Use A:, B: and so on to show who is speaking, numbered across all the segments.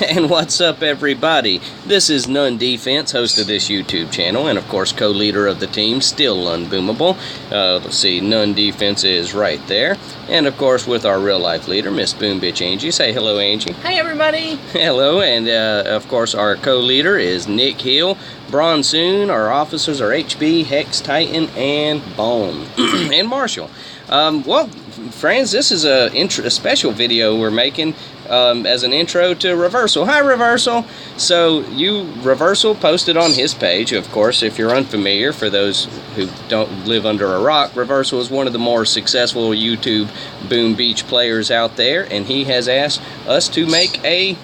A: And what's up, everybody? This is None Defense, host of this YouTube channel, and of course co-leader of the team, still unboomable. Let's see, None Defense is right there. And of course with our real life leader, Miss Boom Bitch Angie. Say hello, Angie.
B: Hi, everybody.
A: Hello, and of course our co-leader is Nick Hill. Bronsoon. Our officers are HB, Hex Titan, and Bone. And Marshall. Well, friends, this is a special video we're making as an intro to Reversal. Hi, Reversal. So, Reversal posted on his page, of course, if you're unfamiliar, for those who don't live under a rock, Reversal is one of the more successful YouTube Boom Beach players out there, and he has asked us to make an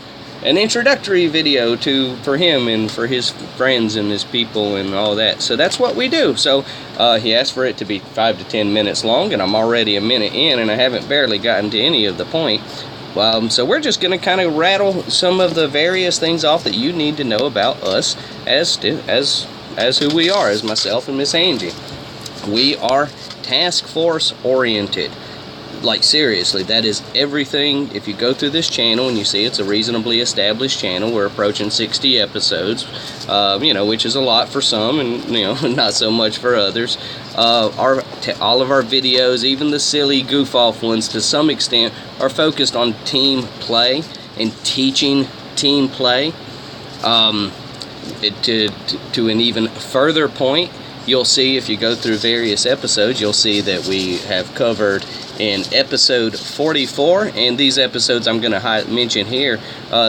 A: introductory video for him and for his friends and his people and all that. So that's what we do. So he asked for it to be 5 to 10 minutes long, and I'm already a minute in and I haven't barely gotten to any of the point. So we're just going to kind of rattle some of the various things off that you need to know about us as who we are, as myself and Miss Angie. We are task force oriented. Like, seriously, that is everything. If you go through this channel and you see it's a reasonably established channel, we're approaching 60 episodes, which is a lot for some and, not so much for others. All of our videos, even the silly goof-off ones to some extent, are focused on team play and teaching team play. To an even further point, you'll see if you go through various episodes, you'll see that we have covered in episode 44, and these episodes I'm going to mention here,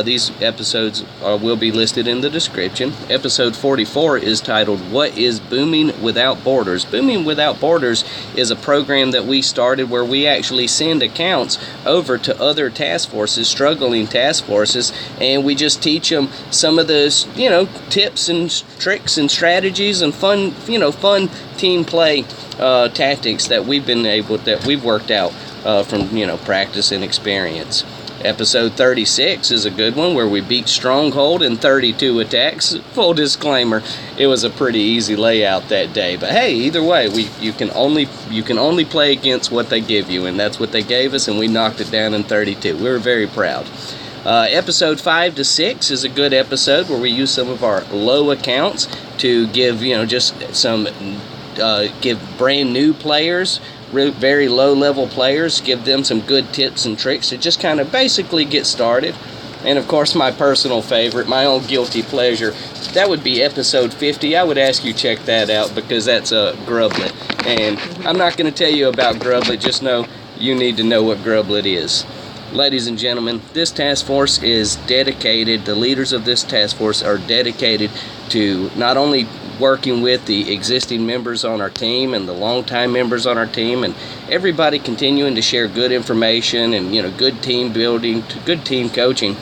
A: these episodes will be listed in the description. Episode 44 is titled, What is Booming Without Borders? Booming Without Borders is a program that we started where we actually send accounts over to other task forces, struggling task forces, and we just teach them some of the, tips and tricks and strategies and fun team play tactics that we've worked out from practice and experience. Episode 36 is a good one where we beat Stronghold in 32 attacks. Full disclaimer, it was a pretty easy layout that day, but hey, either way, you can only play against what they give you, and that's what they gave us, and we knocked it down in 32. We were very proud. Episode 5 to 6 is a good episode where we use some of our low accounts to give give brand new players, very low level players, give them some good tips and tricks to just kind of basically get started. And of course, my personal favorite, my own guilty pleasure, that would be episode 50. I would ask you check that out because that's Grublett. And I'm not going to tell you about Grublett, just know you need to know what Grublett is. Ladies and gentlemen, this task force is dedicated, the leaders of this task force are dedicated to not only working with the existing members on our team and the longtime members on our team, and everybody continuing to share good information and good team building, good team coaching.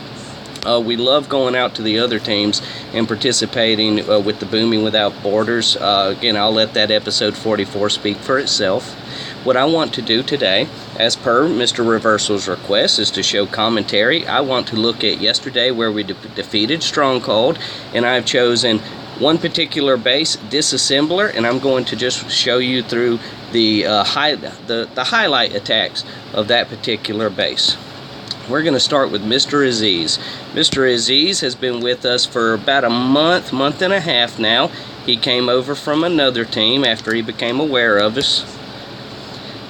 A: We love going out to the other teams and participating with the Booming Without Borders. Again, I'll let that episode 44 speak for itself. What I want to do today, as per Mr. Reversal's request, is to show commentary. I want to look at yesterday where we defeated Stronghold, and I've chosen one particular base, Disassembler, and I'm going to just show you through the highlight attacks of that particular base. We're going to start with Mr. Aziz. Mr. Aziz has been with us for about a month and a half now. He came over from another team after he became aware of us.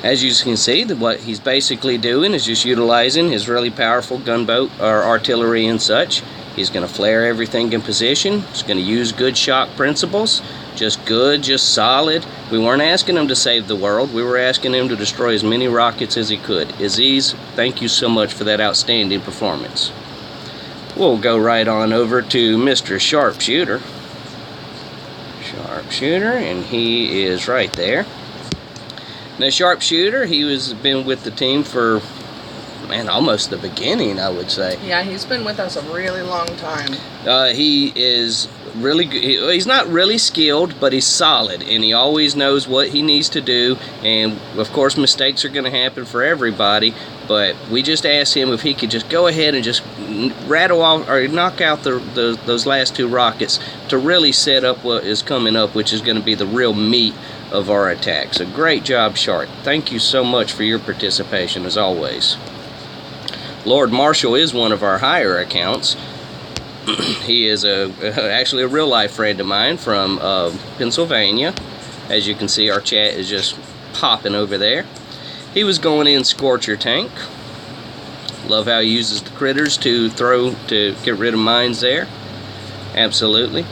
A: As you can see, what he's basically doing is just utilizing his really powerful gunboat or artillery and such. He's going to flare everything in position. He's going to use good shock principles. Just good, just solid. We weren't asking him to save the world. We were asking him to destroy as many rockets as he could. Aziz, thank you so much for that outstanding performance. We'll go right on over to Mr. Sharpshooter. Sharpshooter, and he is right there. Now, Sharpshooter, he has been with the team for, almost the beginning, I would say.
B: Yeah, he's been with us a really long time.
A: He is really good. He's not really skilled, but he's solid, and he always knows what he needs to do. And of course, mistakes are going to happen for everybody. But we just asked him if he could just go ahead and just rattle off or knock out those last two rockets to really set up what is coming up, which is going to be the real meat of our attack. So great job, Sharp. Thank you so much for your participation as always. Lord Marshall is one of our higher accounts. He is actually a real life friend of mine from Pennsylvania. As you can see, our chat is just popping over there. He was going in Scorcher Tank. Love how he uses the critters to get rid of mines there. Absolutely.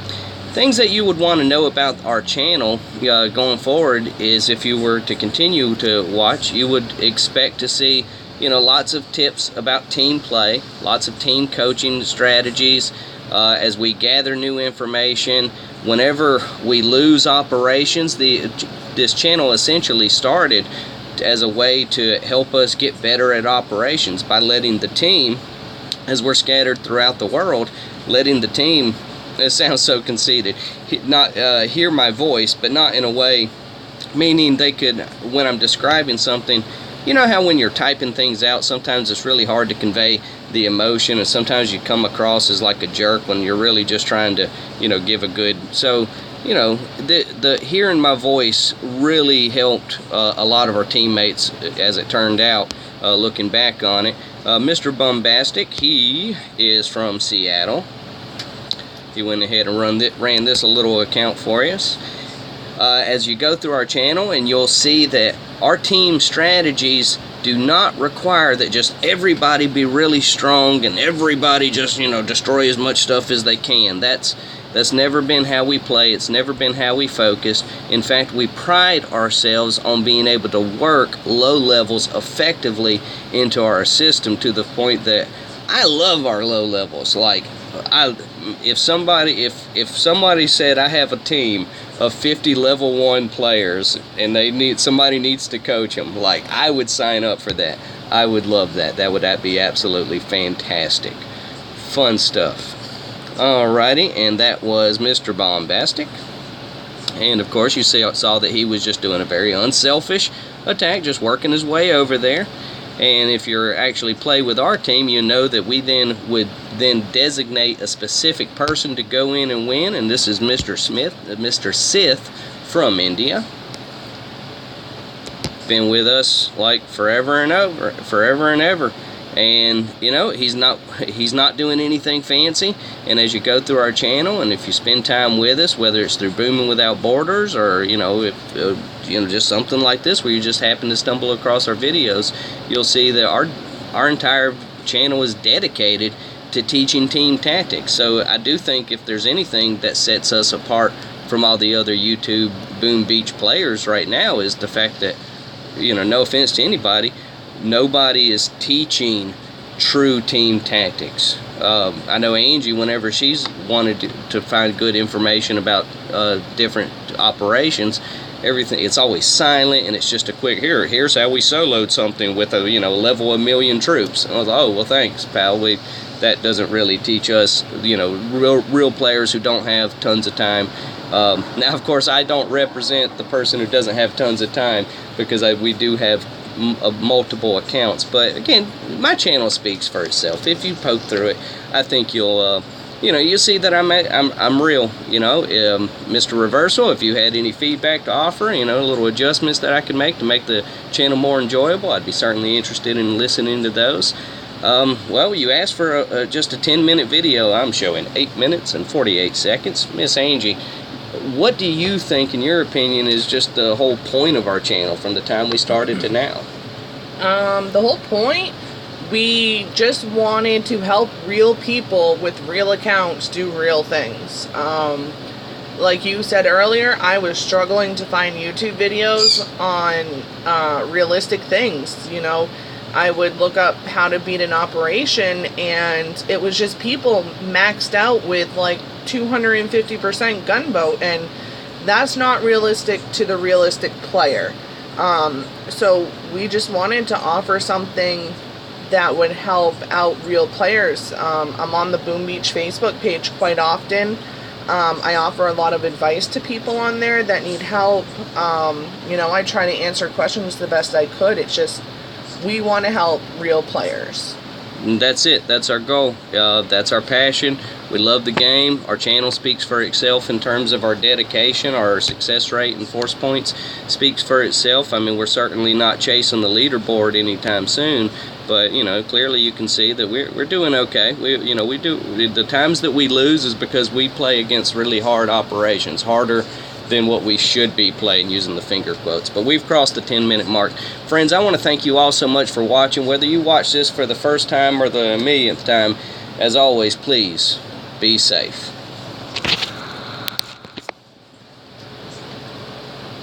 A: Things that you would want to know about our channel going forward is, if you were to continue to watch, you would expect to see, you know, lots of tips about team play, lots of team coaching strategies as we gather new information. Whenever we lose operations, this channel essentially started as a way to help us get better at operations by letting the team, as we're scattered throughout the world, letting the team, it sounds so conceited, not hear my voice, but not in a way, meaning they could, when I'm describing something, you know how when you're typing things out, sometimes it's really hard to convey the emotion, and sometimes you come across as like a jerk when you're really just trying to, you know, give a good, so, you know, the hearing my voice really helped a lot of our teammates, as it turned out, looking back on it. Mr. Bombastic, he is from Seattle. He went ahead and ran this little account for us. As you go through our channel, and you'll see that our team strategies do not require that just everybody be really strong and everybody just, you know, destroy as much stuff as they can. That's never been how we play. It's never been how we focus. In fact, we pride ourselves on being able to work low levels effectively into our system, to the point that I love our low levels. Like, if somebody said I have a team of 50 level 1 players and somebody needs to coach them, like, I would sign up for that. I would love that. That would be absolutely fantastic. Fun stuff. Alrighty, and that was Mr. Bombastic. And of course you saw that he was just doing a very unselfish attack, just working his way over there. And if you're actually play with our team, you know that we would designate a specific person to go in and win, and this is Mr. Sith from India. Been with us like forever and ever. And you know, he's not doing anything fancy. And as you go through our channel, and if you spend time with us, whether it's through Booming Without Borders, or you know, if you know, just something like this where you just happen to stumble across our videos, you'll see that our entire channel is dedicated to teaching team tactics. So I do think if there's anything that sets us apart from all the other YouTube Boom Beach players right now, is the fact that, you know, no offense to anybody, nobody is teaching true team tactics. I know Angie, whenever she's wanted to find good information about different operations, everything, it's always silent, and it's just a quick, here's how we soloed something with a, you know, level 1,000,000 troops. And I was like, oh, well, thanks, pal. That doesn't really teach us, you know, real players who don't have tons of time. Now, of course, I don't represent the person who doesn't have tons of time, because we do have multiple accounts. But again, my channel speaks for itself. If you poke through it, I think you'll you know, you see that I'm real. You know, Mr. Reversal, if you had any feedback to offer, you know, little adjustments that I could make to make the channel more enjoyable, I'd be certainly interested in listening to those. Well, you asked for just a 10-minute video. I'm showing 8 minutes and 48 seconds. Miss Angie, what do you think, in your opinion, is just the whole point of our channel from the time we started to now?
B: The whole point, we just wanted to help real people with real accounts do real things. Like you said earlier, I was struggling to find YouTube videos on realistic things. You know, I would look up how to beat an operation, and it was just people maxed out with like 250% gunboat, and that's not realistic to the realistic player. So we just wanted to offer something that would help out real players. I'm on the Boom Beach Facebook page quite often. I offer a lot of advice to people on there that need help. You know, I try to answer questions the best I could. It's just, we want to help real players.
A: And that's it. That's our goal. That's our passion. We love the game. Our channel speaks for itself in terms of our dedication. Our success rate and force points speaks for itself. I mean, we're certainly not chasing the leaderboard anytime soon, But clearly you can see that we're doing okay. The times that we lose is because we play against really hard operations, harder than what we should be playing, using the finger quotes. But we've crossed the 10-minute mark. Friends, I want to thank you all so much for watching. Whether you watch this for the first time or the millionth time, as always, please be safe.